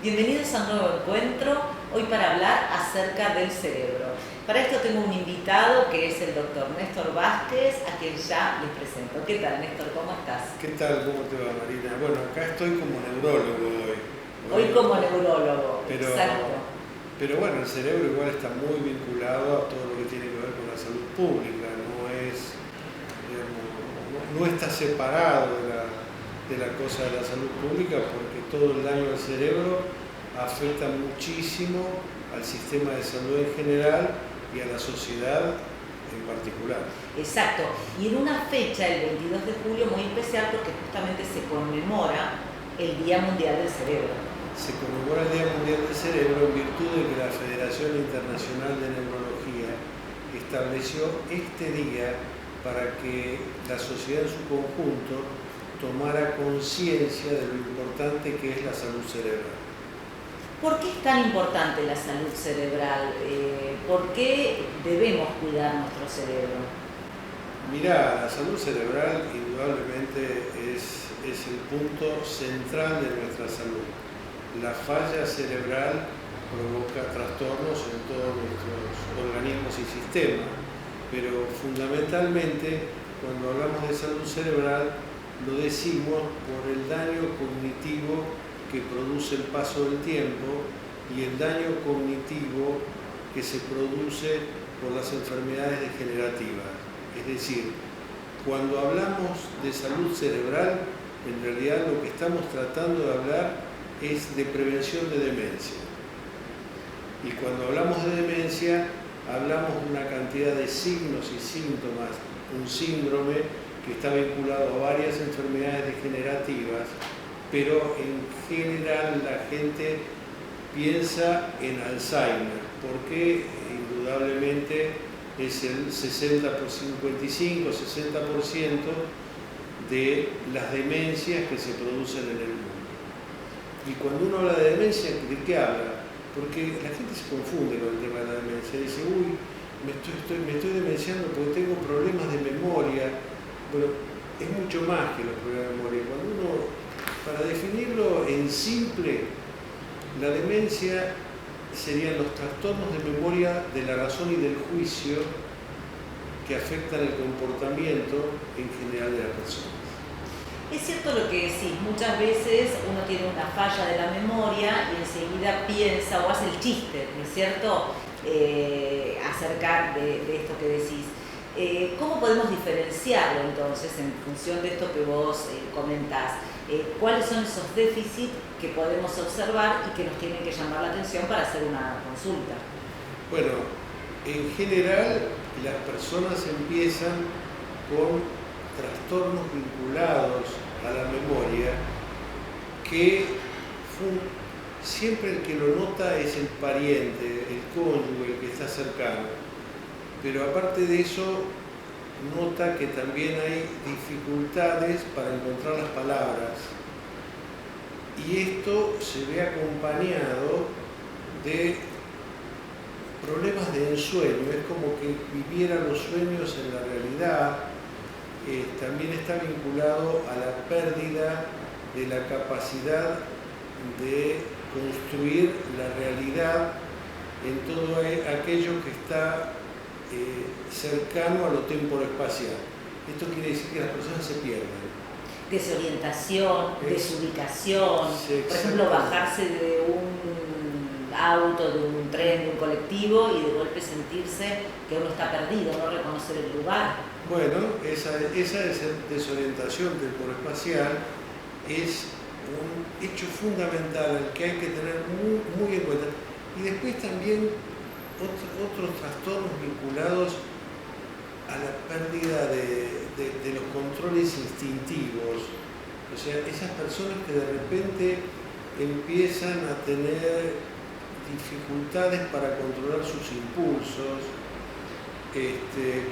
Bienvenidos a un nuevo encuentro, hoy para hablar acerca del cerebro. Para esto tengo un invitado que es el doctor Néstor Vázquez, a quien ya les presento. ¿Qué tal, Néstor? ¿Cómo estás? ¿Qué tal? ¿Cómo te va, Marina? Bueno, acá estoy como neurólogo hoy. Hoy como neurólogo, pero, exacto. Pero bueno, el cerebro igual está muy vinculado a todo lo que tiene que ver con la salud pública, no está separado de la cosa de la salud pública, porque todo el daño al cerebro afecta muchísimo al sistema de salud en general y a la sociedad en particular. Exacto, y en una fecha, el 22 de julio, muy especial porque justamente se conmemora el Día Mundial del Cerebro. Se conmemora el Día Mundial del Cerebro en virtud de que la Federación Internacional de Neurología estableció este día para que la sociedad en su conjunto tomara conciencia de lo importante que es la salud cerebral. ¿Por qué es tan importante la salud cerebral? ¿Por qué debemos cuidar nuestro cerebro? Mirá, la salud cerebral indudablemente es el punto central de nuestra salud. La falla cerebral provoca trastornos en todos nuestros organismos y sistemas, pero fundamentalmente cuando hablamos de salud cerebral lo decimos por el daño cognitivo que produce el paso del tiempo y el daño cognitivo que se produce por las enfermedades degenerativas. Es decir, cuando hablamos de salud cerebral, en realidad lo que estamos tratando de hablar es de prevención de demencia. Y cuando hablamos de demencia, hablamos de una cantidad de signos y síntomas, un síndrome que está vinculado a varias enfermedades degenerativas, pero en general la gente piensa en Alzheimer, porque indudablemente es el 55-60% de las demencias que se producen en el mundo. Y cuando uno habla de demencia, ¿de qué habla? Porque la gente se confunde con el tema de la demencia, dice, uy, me estoy demenciando porque tengo problemas de memoria. Bueno, es mucho más que los problemas de memoria. Cuando uno, para definirlo en simple, la demencia serían los trastornos de memoria de la razón y del juicio que afectan el comportamiento en general de las personas. Es cierto lo que decís, muchas veces uno tiene una falla de la memoria y enseguida piensa o hace el chiste, ¿no es cierto?, acerca de esto que decís. ¿Cómo podemos diferenciarlo entonces en función de esto que vos comentás? ¿Cuáles son esos déficits que podemos observar y que nos tienen que llamar la atención para hacer una consulta? Bueno, en general las personas empiezan con trastornos vinculados a la memoria que siempre el que lo nota es el pariente, el cónyuge, el que está cercano. Pero aparte de eso, nota que también hay dificultades para encontrar las palabras. Y esto se ve acompañado de problemas de ensueño. Es como que viviera los sueños en la realidad. También está vinculado a la pérdida de la capacidad de construir la realidad en todo aquello que está cercano a lo temporoespacial. Esto quiere decir que las personas se pierden. Desorientación, desubicación, por ejemplo, bajarse de un auto, de un tren, de un colectivo y de golpe sentirse que uno está perdido, no reconocer el lugar. Bueno, esa desorientación temporoespacial es un hecho fundamental al que hay que tener muy en cuenta. Y después también otros trastornos vinculados a la pérdida de los controles instintivos. O sea, esas personas que de repente empiezan a tener dificultades para controlar sus impulsos, que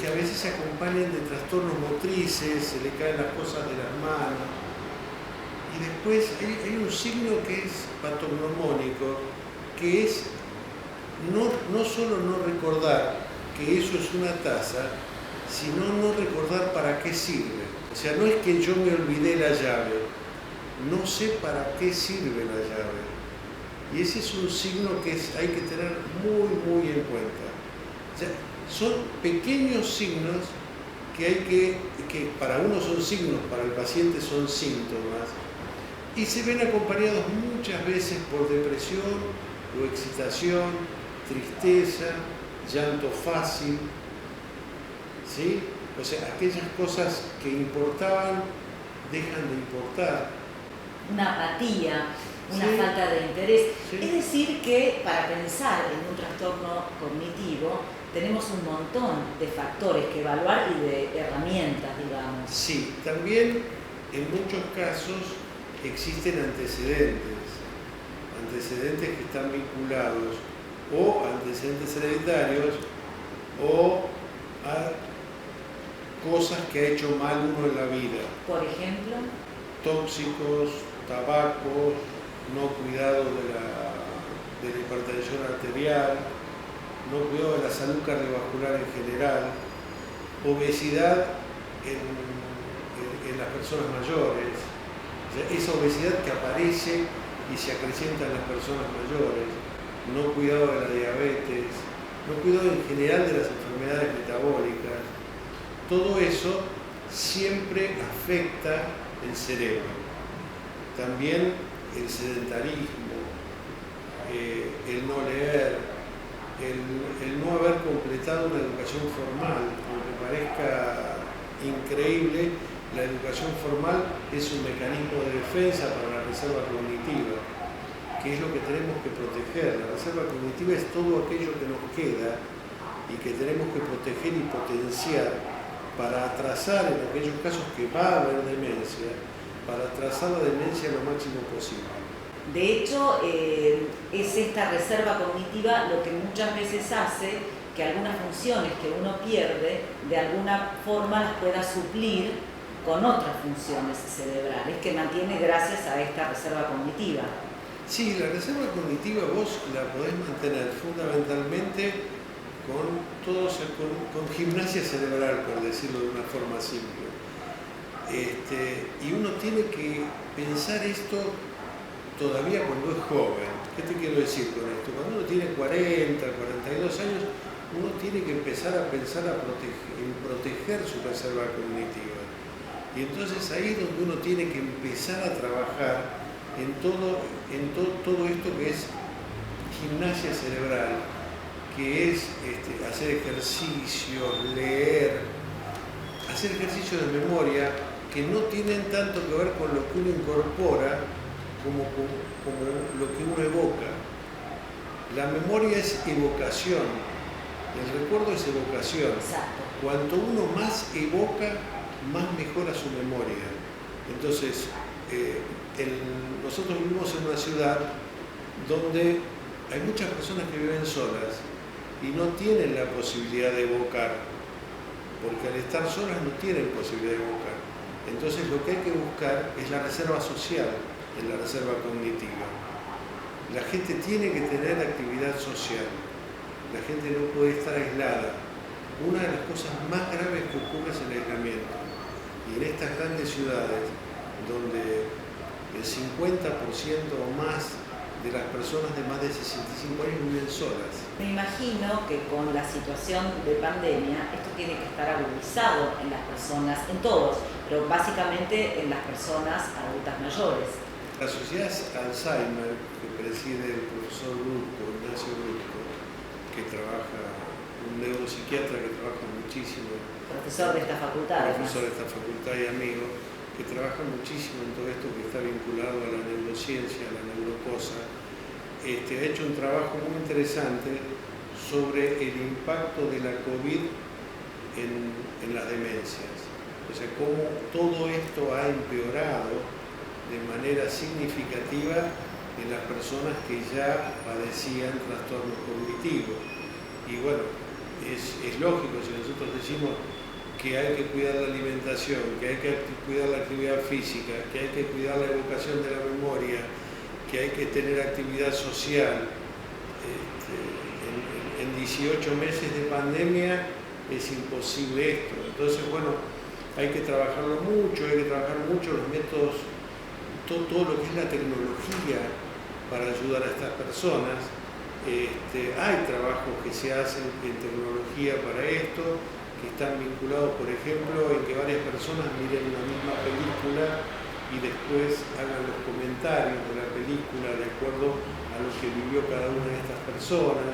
a veces se acompañan de trastornos motrices, se le caen las cosas de las manos. Y después hay un signo que es patognomónico, que es no solo no recordar que eso es una taza, sino no recordar para qué sirve. O sea, no es que yo me olvidé la llave, no sé para qué sirve la llave. Y ese es un signo que hay que tener muy en cuenta. O sea, son pequeños signos que para uno son signos, para el paciente son síntomas, y se ven acompañados muchas veces por depresión o excitación, tristeza, llanto fácil, ¿sí? O sea, aquellas cosas que importaban dejan de importar. Una apatía, una Sí. falta de interés. Sí. Es decir que para pensar en un trastorno cognitivo tenemos un montón de factores que evaluar y de herramientas, digamos. Sí, también en muchos casos existen antecedentes que están vinculados o antecedentes hereditarios o a cosas que ha hecho mal uno en la vida. Por ejemplo, Tóxicos, tabaco, no cuidado de la hipertensión arterial, no cuidado de la salud cardiovascular en general, obesidad en las personas mayores, o sea, esa obesidad que aparece y se acrecienta en las personas mayores, no cuidado de la diabetes, no cuidado en general de las enfermedades metabólicas, todo eso siempre afecta el cerebro. También el sedentarismo, el no leer, el no haber completado una educación formal. Aunque parezca increíble, la educación formal es un mecanismo de defensa para la reserva cognitiva, que es lo que tenemos que proteger. La reserva cognitiva es todo aquello que nos queda y que tenemos que proteger y potenciar para atrasar, en aquellos casos que va a haber demencia, para atrasar la demencia lo máximo posible. de hecho, es esta reserva cognitiva lo que muchas veces hace que algunas funciones que uno pierde, de alguna forma las pueda suplir con otras funciones cerebrales que mantiene gracias a esta reserva cognitiva. Sí, la reserva cognitiva vos la podés mantener fundamentalmente con gimnasia cerebral, por decirlo de una forma simple. Y uno tiene que pensar esto todavía cuando es joven. ¿Qué te quiero decir con esto? Cuando uno tiene 40, 42 años, uno tiene que empezar a pensar en proteger su reserva cognitiva. Y entonces ahí es donde uno tiene que empezar a trabajar en todo esto que es gimnasia cerebral, que es hacer ejercicios, leer, hacer ejercicios de memoria que no tienen tanto que ver con lo que uno incorpora como lo que uno evoca. La memoria es evocación, el recuerdo es evocación. Exacto. Cuanto uno más evoca, más mejora su memoria. Entonces, nosotros vivimos en una ciudad donde hay muchas personas que viven solas y no tienen la posibilidad de evocar, porque al estar solas no tienen posibilidad de evocar. Entonces lo que hay que buscar es la reserva social en la reserva cognitiva. La gente tiene que tener actividad social, la gente no puede estar aislada. Una de las cosas más graves que ocurre es el aislamiento. Y en estas grandes ciudades, donde el 50% o más de las personas de más de 65 años viven solas. Me imagino que con la situación de pandemia esto tiene que estar agudizado en las personas, en todos, pero básicamente en las personas adultas mayores. La sociedad Alzheimer, que preside el profesor Ignacio Brusco, que trabaja, un neuropsiquiatra que trabaja muchísimo, Profesor de esta facultad, profesor de esta facultad y amigo, que trabaja muchísimo en todo esto que está vinculado a la neurociencia, a la neurocosa, ha hecho un trabajo muy interesante sobre el impacto de la COVID en las demencias. O sea, cómo todo esto ha empeorado de manera significativa en las personas que ya padecían trastornos cognitivos. Y bueno, es lógico si nosotros decimos que hay que cuidar la alimentación, que hay que cuidar la actividad física, que hay que cuidar la evocación de la memoria, que hay que tener actividad social. En 18 meses de pandemia es imposible esto. Entonces, bueno, hay que trabajarlo mucho, los métodos, todo lo que es la tecnología para ayudar a estas personas. Hay trabajos que se hacen en tecnología para esto, que están vinculados, por ejemplo, en que varias personas miren una misma película y después hagan los comentarios de la película de acuerdo a lo que vivió cada una de estas personas.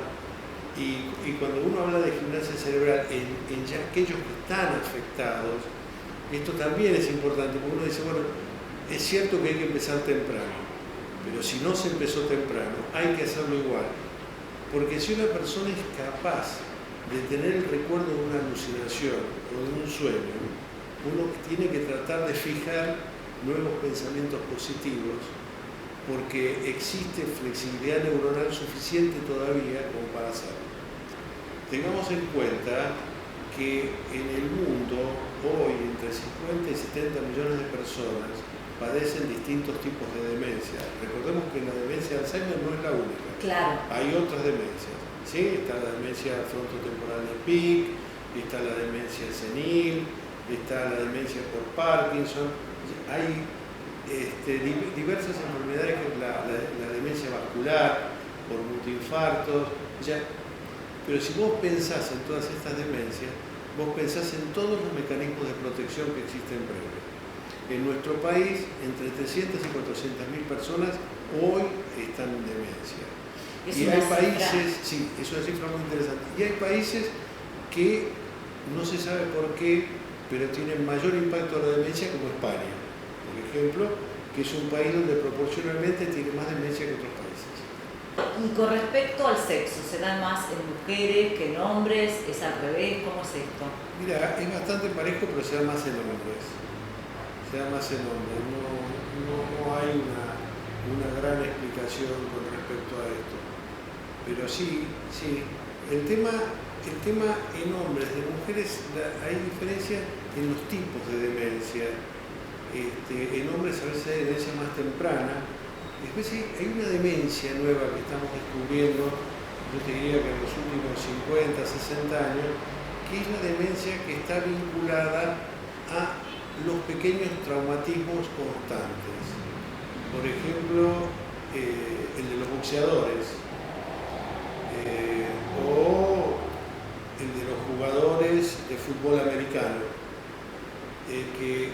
Y cuando uno habla de gimnasia cerebral en ya aquellos que están afectados, esto también es importante, porque uno dice, bueno, es cierto que hay que empezar temprano, pero si no se empezó temprano, hay que hacerlo igual. Porque si una persona es capaz de tener el recuerdo de una alucinación o de un sueño, uno tiene que tratar de fijar nuevos pensamientos positivos, porque existe flexibilidad neuronal suficiente todavía como para hacerlo. Tengamos en cuenta que en el mundo hoy entre 50 y 70 millones de personas padecen distintos tipos de demencia. Recordemos que la demencia de Alzheimer no es la única. Claro. Hay otras demencias, ¿sí? Está la demencia frontotemporal de Pick, está la demencia senil, está la demencia por Parkinson. Hay diversas enfermedades, la demencia vascular, por multiinfartos, pero si vos pensás en todas estas demencias, vos pensás en todos los mecanismos de protección que existen previos. En nuestro país, entre 300 y 400.000 personas hoy están en demencia. Y hay países, sí, es una cifra muy interesante, y hay países que no se sabe por qué, pero tienen mayor impacto de la demencia, como España, por ejemplo, que es un país donde proporcionalmente tiene más demencia que otros países. Y con respecto al sexo, ¿se dan más en mujeres que en hombres? ¿Es al revés? ¿Cómo es esto? Mira, es bastante parejo, pero se da más en hombres. Se da más en hombres. No hay una gran explicación con respecto a esto. Pero sí, el tema en hombres, de mujeres, hay diferencia en los tipos de demencia. En hombres a veces hay demencia más temprana. Después hay una demencia nueva que estamos descubriendo, yo te diría que en los últimos 50, 60 años, que es la demencia que está vinculada a los pequeños traumatismos constantes. Por ejemplo, el de los boxeadores, o el de los jugadores de fútbol americano.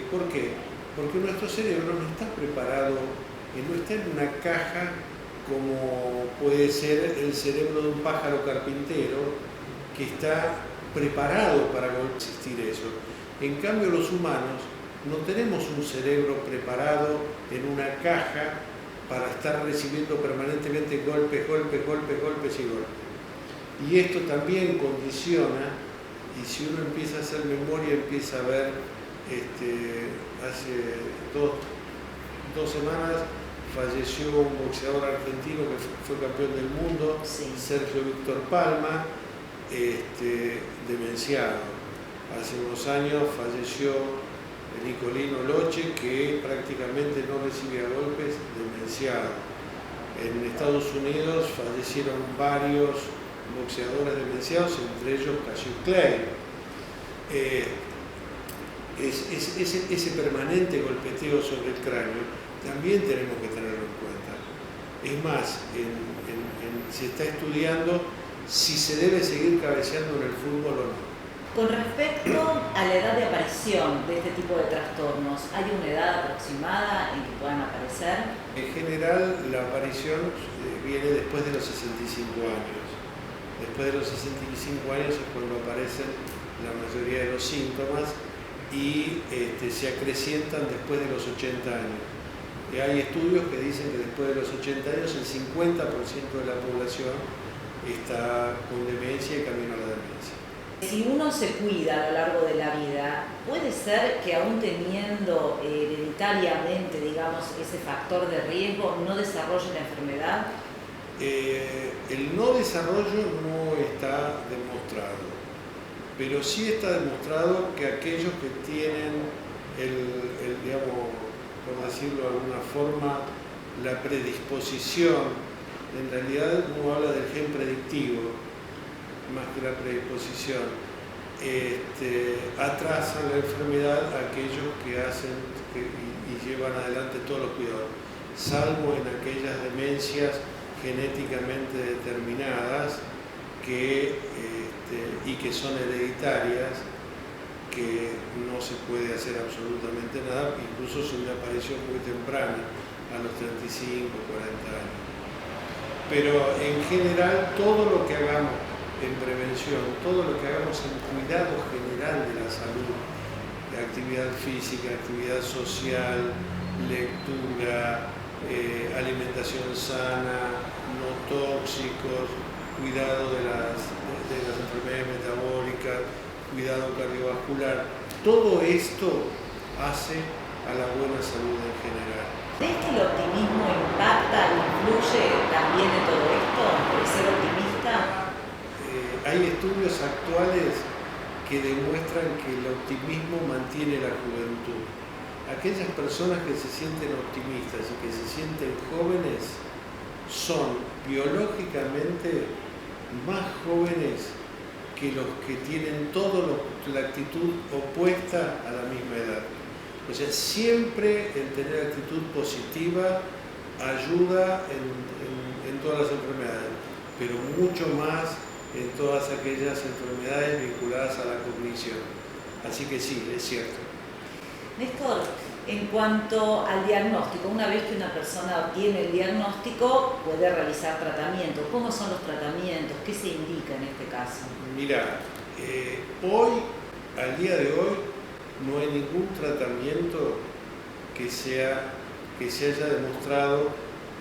¿Por qué? Porque nuestro cerebro no está preparado, no está en una caja como puede ser el cerebro de un pájaro carpintero, que está preparado para existir eso. En cambio, los humanos no tenemos un cerebro preparado en una caja para estar recibiendo permanentemente golpes y golpes. Y esto también condiciona, y si uno empieza a hacer memoria, empieza a ver, hace dos semanas falleció un boxeador argentino que fue campeón del mundo, sí. Sergio Víctor Palma, demenciado. Hace unos años falleció Nicolino Loche, que prácticamente no recibía golpes, demenciado. En Estados Unidos fallecieron varios boxeadores demenciados, entre ellos Cassius Clay. Ese permanente golpeteo sobre el cráneo también tenemos que tenerlo en cuenta. Es más, se está estudiando si se debe seguir cabeceando en el fútbol o no. Con respecto a la edad de aparición de este tipo de trastornos, ¿hay una edad aproximada en que puedan aparecer? En general, la aparición viene después de los 65 años. Después de los 65 años es cuando aparecen la mayoría de los síntomas y se acrecientan después de los 80 años. Hay estudios que dicen que después de los 80 años el 50% de la población está con demencia y camino a la demencia. Si uno se cuida a lo largo de la vida, ¿puede ser que aún teniendo hereditariamente, digamos, ese factor de riesgo, no desarrolle la enfermedad? El no desarrollo no está demostrado, pero sí está demostrado que aquellos que tienen digamos, por decirlo de alguna forma, la predisposición, en realidad uno habla del gen predictivo, más que la predisposición, atrasan la enfermedad a aquellos que hacen y llevan adelante todos los cuidados. salvo en aquellas demencias genéticamente determinadas y que son hereditarias, que no se puede hacer absolutamente nada, incluso si una aparición muy temprana, a los 35, 40 años. Pero en general, todo lo que hagamos en prevención, todo lo que hagamos en cuidado general de la salud, de actividad física, actividad social, lectura, alimentación sana, no tóxicos, cuidado de las enfermedades metabólicas, cuidado cardiovascular, todo esto hace a la buena salud en general. ¿Crees que el optimismo impacta, influye también en todo esto? ¿El ser optimista? Hay estudios actuales que demuestran que el optimismo mantiene la juventud. Aquellas personas que se sienten optimistas y que se sienten jóvenes son biológicamente más jóvenes que los que tienen la actitud opuesta a la misma edad. O sea, siempre el tener actitud positiva ayuda en todas las enfermedades, pero mucho más en todas aquellas enfermedades vinculadas a la cognición. Así que sí, es cierto. Néstor, en cuanto al diagnóstico, una vez que una persona obtiene el diagnóstico, puede realizar tratamiento. ¿Cómo son los tratamientos? ¿Qué se indica en este caso? Mira, al día de hoy, no hay ningún tratamiento que se haya demostrado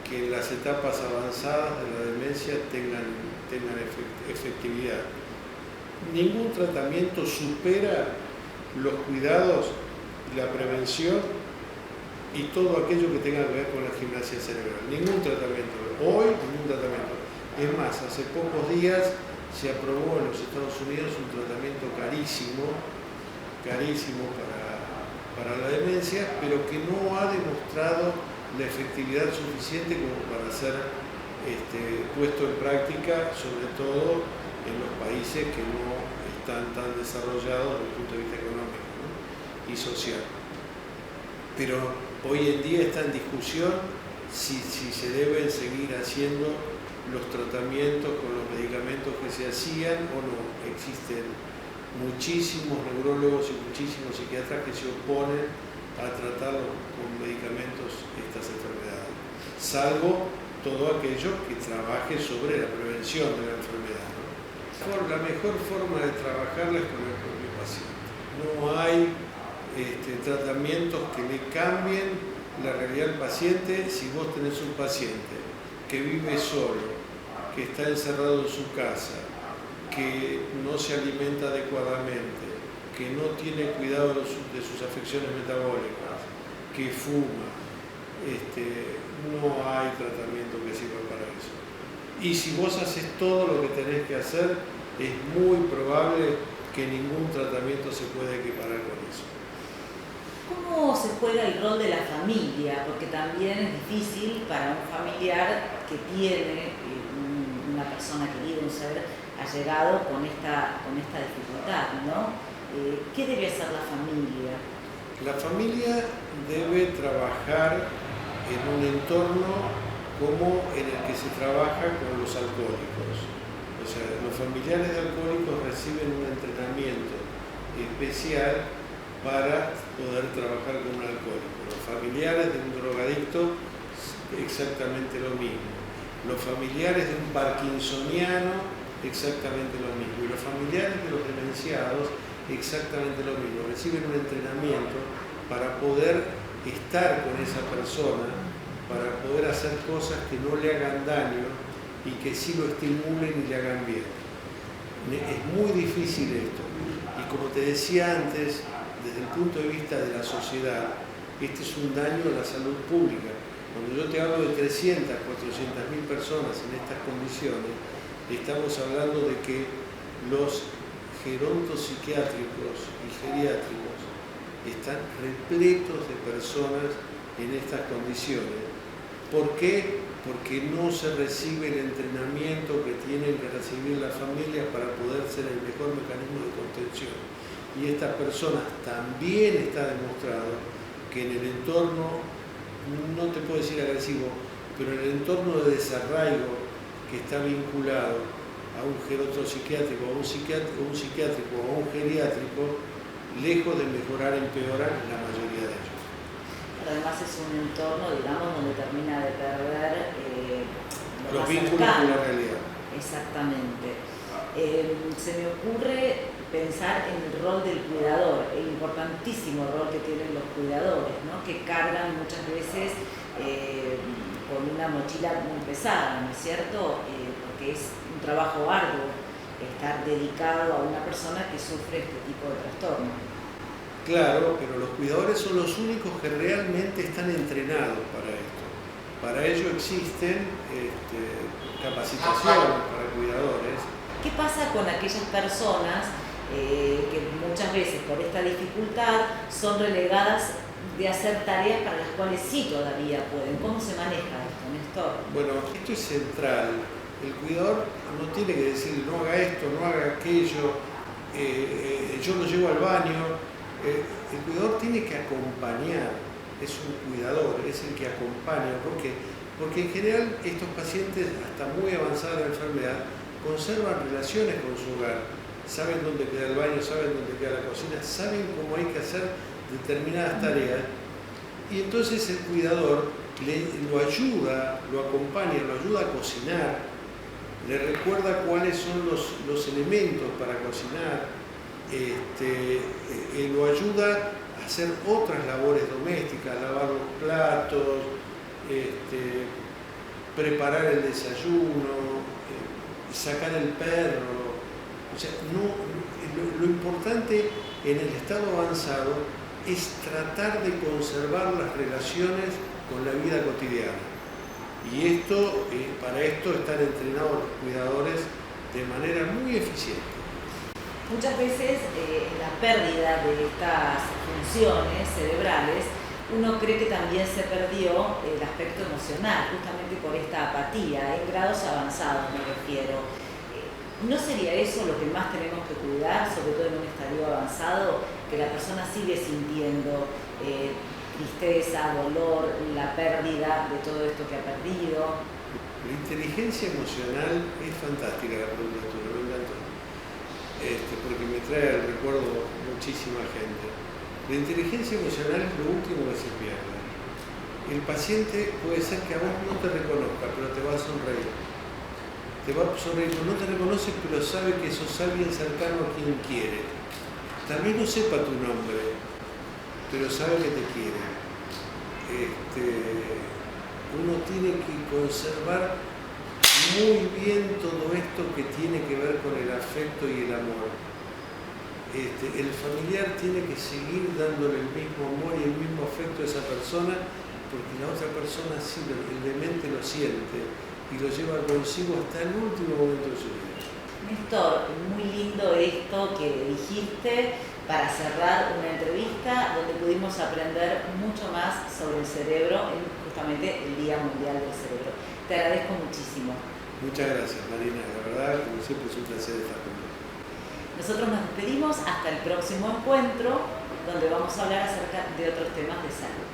que en las etapas avanzadas de la demencia tengan efectividad. Ningún tratamiento supera los cuidados, la prevención y todo aquello que tenga que ver con la gimnasia cerebral. Ningún tratamiento, hoy ningún tratamiento. Es más, hace pocos días se aprobó en los Estados Unidos un tratamiento carísimo para la demencia, pero que no ha demostrado la efectividad suficiente como para ser puesto en práctica, sobre todo en los países que no están tan desarrollados desde el punto de vista económico, ¿no? Y social. Pero hoy en día está en discusión si se deben seguir haciendo los tratamientos con los medicamentos que se hacían o no. Existen muchísimos neurólogos y muchísimos psiquiatras que se oponen a tratar con medicamentos estas enfermedades, salvo todo aquello que trabaje sobre la prevención de la enfermedad, ¿no? La mejor forma de trabajarla es con el propio paciente. No hay tratamientos que le cambien la realidad al paciente. Si vos tenés un paciente que vive solo, que está encerrado en su casa, que no se alimenta adecuadamente, que no tiene cuidado de sus afecciones metabólicas, que fuma, no hay tratamiento que sirva para eso. Y si vos haces todo lo que tenés que hacer, es muy probable que ningún tratamiento se pueda equiparar con eso. ¿Cómo se juega el rol de la familia? Porque también es difícil para un familiar que tiene una persona querida, un ser allegado con esta dificultad, ¿no? ¿Qué debe hacer la familia? La familia debe trabajar en un entorno como en el que se trabaja con los alcohólicos. O sea, los familiares de alcohólicos reciben un entrenamiento especial para poder trabajar con un alcohólico. Los familiares de un drogadicto, exactamente lo mismo. Los familiares de un parkinsoniano, exactamente lo mismo. Y los familiares de los demenciados, exactamente lo mismo. Reciben un entrenamiento para poder estar con esa persona, para poder hacer cosas que no le hagan daño y que sí lo estimulen y le hagan bien. Es muy difícil esto. Y como te decía antes, desde el punto de vista de la sociedad, este es un daño a la salud pública. Cuando yo te hablo de 300, 400.000 personas en estas condiciones, estamos hablando de que los gerontos psiquiátricos y geriátricos están repletos de personas en estas condiciones. ¿Por qué? Porque no se recibe el entrenamiento que tienen que recibir las familias para poder ser el mejor mecanismo de contención. Y estas personas también está demostrado que en el entorno no te puedo decir agresivo, pero en el entorno de desarraigo que está vinculado a un gerontopsiquiátrico, a un psiquiátrico o a un geriátrico, lejos de mejorar, empeoran la mayoría de ellos. Además es un entorno, digamos, donde termina de perder los vínculos con la realidad. Exactamente. Se me ocurre pensar en el rol del cuidador, el importantísimo rol que tienen los cuidadores, ¿no? Que cargan muchas veces con una mochila muy pesada, ¿no es cierto? Porque es un trabajo arduo estar dedicado a una persona que sufre este tipo de trastorno. Claro, pero los cuidadores son los únicos que realmente están entrenados para esto. Para ello existen capacitaciones para cuidadores. ¿Qué pasa con aquellas personas que muchas veces por esta dificultad son relegadas de hacer tareas para las cuales sí todavía pueden? ¿Cómo se maneja esto, Néstor? Bueno, esto es central. El cuidador no tiene que decir no haga esto, no haga aquello, yo lo llevo al baño. El cuidador tiene que acompañar, es un cuidador, es el que acompaña. ¿Por qué? Porque en general estos pacientes, hasta muy avanzada la enfermedad, conservan relaciones con su hogar, saben dónde queda el baño, saben dónde queda la cocina, saben cómo hay que hacer determinadas tareas, y entonces el cuidador lo ayuda, lo acompaña, lo ayuda a cocinar, le recuerda cuáles son los elementos para cocinar, lo ayuda a hacer otras labores domésticas, lavar los platos, preparar el desayuno, sacar el perro. O sea, lo importante en el estado avanzado es tratar de conservar las relaciones con la vida cotidiana. Y para esto están entrenados los cuidadores de manera muy eficiente. Muchas veces la pérdida de estas funciones cerebrales, uno cree que también se perdió el aspecto emocional, justamente por esta apatía, en grados avanzados me refiero. ¿No sería eso lo que más tenemos que cuidar, sobre todo en un estadio avanzado, que la persona sigue sintiendo tristeza, dolor, la pérdida de todo esto que ha perdido? La inteligencia emocional es fantástica, la pregunta tuya, me encantó, porque me trae al recuerdo muchísima gente. La inteligencia emocional es lo último que se pierde. El paciente puede ser que a vos no te reconozca, pero te va a sonreír. Te va a sonreír, no te reconoce, pero sabe que sos alguien cercano a quien quiere. Tal vez no sepa tu nombre, pero sabe que te quiere. Uno tiene que conservar muy bien todo esto que tiene que ver con el afecto y el amor. El familiar tiene que seguir dándole el mismo amor y el mismo afecto a esa persona, porque la otra persona sí, el demente lo siente y lo lleva consigo hasta el último momento de su vida. Néstor, muy lindo esto que dijiste para cerrar una entrevista donde pudimos aprender mucho más sobre el cerebro en justamente el Día Mundial del Cerebro. Te agradezco muchísimo. Muchas gracias, Marina. La verdad, como siempre, es un placer estar contigo. Nosotros nos despedimos hasta el próximo encuentro, donde vamos a hablar acerca de otros temas de salud.